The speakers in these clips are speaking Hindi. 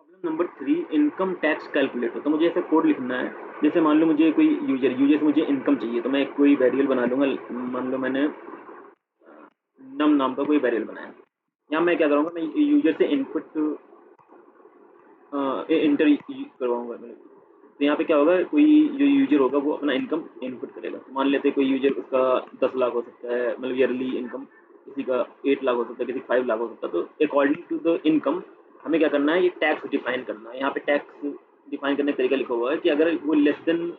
Problem number 3 income tax calculator. तो मुझे ऐसा कोड लिखना है, जैसे मान लो मुझे कोई यूजर से मुझे इनकम चाहिए, तो मैं कोई वेरिएबल बना लूँगा। मान लो मैंने नम नाम का कोई वेरिएबल बनाया। यहाँ मैं क्या करूँगा, मैं यूजर से इनपुट इंटर करवाऊँगा। तो यहाँ पे क्या होगा, कोई जो यूजर होगा वो अपना इनकम इनपुट करेगा। तो मान लेते हैं कोई यूजर, उसका 10 लाख हो सकता है, मतलब ईयरली इनकम, किसी का 8 लाख हो सकता है, किसी का 5 लाख हो सकता है। तो अकॉर्डिंग टू द इनकम हमें क्या करना है, ये टैक्स डिफाइन करना है। यहाँ पे टैक्स डिफाइन करने का तरीका लिखा हुआ है कि अगर वो लेस देन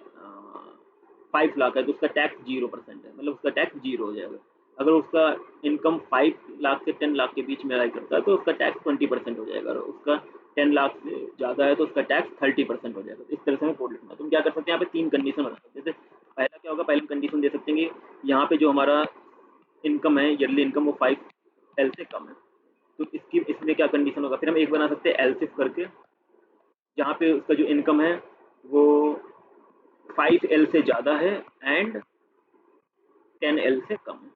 5 लाख है तो उसका टैक्स 0% है, मतलब उसका टैक्स 0 हो जाएगा। अगर उसका इनकम 5 लाख से 10 लाख के बीच में लाई करता है तो उसका टैक्स 20% हो जाएगा। और उसका 10 लाख से ज़्यादा है तो उसका टैक्स 30% हो जाएगा। तो इस तरह से हमें कोड लिखना है। तुम क्या कर सकते हैं, यहाँ पे 3 कंडीशन बना सकते हैं। जैसे पहला क्या होगा, पहली कंडीशन दे सकते हैं कि यहाँ पे जो हमारा इनकम है, ईयरली इनकम, वो 5L से कम है। तो इसमें क्या कंडीशन होगा, फिर हम एक बना सकते हैं एल्स इफ करके, जहाँ पे उसका जो इनकम है वो 5L से ज़्यादा है एंड 10L से कम है।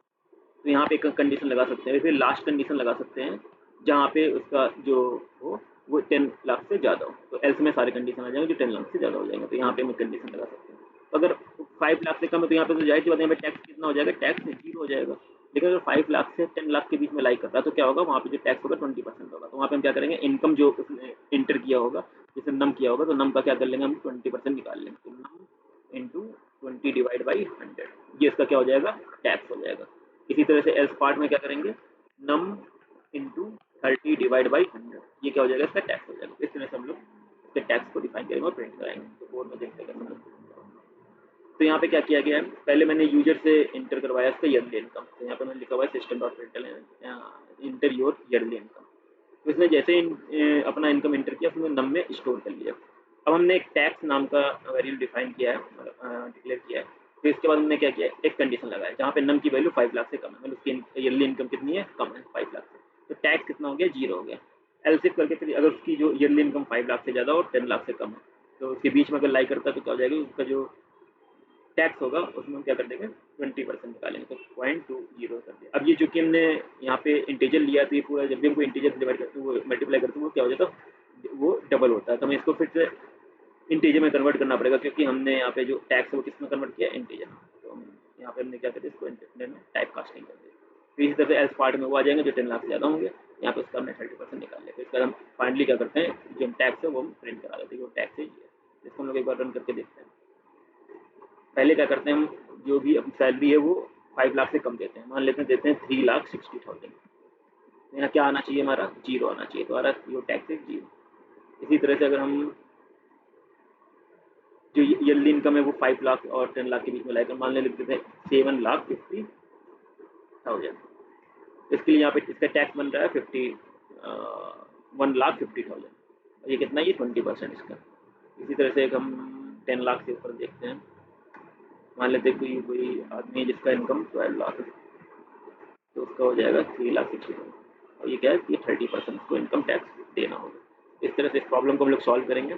तो यहाँ पे एक कंडीशन लगा सकते हैं। फिर लास्ट कंडीशन लगा सकते हैं जहाँ पे उसका जो हो वो 10 लाख से ज़्यादा हो। तो एल्स में सारे कंडीशन आ जाएंगे जो 10 लाख से ज़्यादा हो जाएंगे। तो यहाँ पे हम कंडीशन लगा सकते हैं। तो अगर 5 लाख से कम है तो यहाँ पे तो जाहिर सी बात है, यहाँ पे टैक्स कितना हो जाएगा, टैक्स 0 हो जाएगा। लेकिन अगर 5 लाख से 10 लाख के बीच में लाइक करता है तो क्या होगा, वहाँ पे जो टैक्स होगा 20% होगा। तो वहाँ पे हम क्या करेंगे, इनकम जो उसने इंटर किया होगा, जैसे नम किया होगा, तो नम का क्या कर लेंगे, हम 20% निकाल लेंगे। तो नम इंटू 20 डिवाइड बाई 100, ये इसका क्या हो जाएगा, टैक्स हो जाएगा। इसी तरह से एल्स पार्ट में क्या करेंगे, नम इंटू 30 डिवाइड बाई 100, ये क्या हो जाएगा, इसका टैक्स हो जाएगा। इस तरह से हम लोग इसके टैक्स को डिफाइन करेंगे और प्रिंट कराएंगे। तो बोर्ड में देखते हैं। तो यहाँ पे क्या किया गया है, पहले मैंने यूजर से इंटर करवाया इसका ईयरली इनकम। तो यहाँ पे मैंने लिखा हुआ है system dot प्रिंटल inter your yearly income. तो इसने जैसे अपना इनकम इंटर किया, उसने नम में स्टोर कर लिया। अब हमने एक टैक्स नाम का वेरिएबल डिफाइन किया है, डिक्लेयर किया है। तो इसके बाद हमने क्या किया, एक कंडीशन लगाया जहाँ पे नम की वैल्यू 5 लाख से कम है, मतलब उसकी ईयरली इनकम कितनी है, कम है 5 लाख से। तो टैक्स कितना हो गया, 0 हो गया। एलसिफ करके फिर अगर उसकी जो ईयरली इनकम 5 लाख से ज़्यादा और 10 लाख से कम है, तो उसके बीच में अगर लाई करता है तो क्या हो जाएगा, उसका जो टैक्स होगा उसमें हम क्या कर देंगे, 20% निकालेंगे। तो 0.20 कर दिया। अब ये चूंकि हमने यहाँ पे इंटीजर लिया, तो ये पूरा जब भी हमको इंटीजर से डिवाइड करते हैं, वो मल्टीप्लाई करते हैं, वो क्या हो जाता है, वो डबल होता है। तो हमें इसको फिर से इंटीजर में कन्वर्ट करना पड़ेगा, क्योंकि हमने यहाँ पे जो टैक्स है वो किस में कन्वर्ट किया, इंटीजर में। तो यहाँ पे हमने क्या कर दिया, इसको इंटीजर में टाइप कास्टिंग कर दिया। तो इसी तरह से एल्स पार्ट में वो आ जाएंगे जो 10 लाख से ज़्यादा होंगे। यहाँ पे उसका हमने 30% निकाल लिया। तो इसका हम फाइनली क्या करते हैं, जो टैक्स है वो हम प्रिंट करा देते हैं, वो टैक्स है ये। इसको हम लोग एक बार रन करके देखते हैं। पहले क्या करते हैं, हम जो भी अपनी सैलरी है वो 5 लाख से कम देते हैं। मान लेते हैं देते हैं 3,60,000। तो यहाँ क्या आना चाहिए, हमारा 0 आना चाहिए। तो हमारा जो टैक्स है 0। इसी तरह से अगर हम जो ईयरली इनकम है वो 5 लाख और 10 लाख के बीच में लाकर मान लिख देते हैं 7,50,000। इसके लिए यहाँ पे इसका टैक्स बन रहा है 1,50,000। ये कितना, ये 20% इसका। इसी तरह से एक हम 10 लाख से ऊपर देखते हैं। मान लेते हैं कोई कोई आदमी है जिसका इनकम 12 लाख है, तो उसका हो जाएगा 3,60,000। और ये क्या है कि 30% उसको इनकम टैक्स देना होगा। इस तरह से इस प्रॉब्लम को हम लोग सॉल्व करेंगे।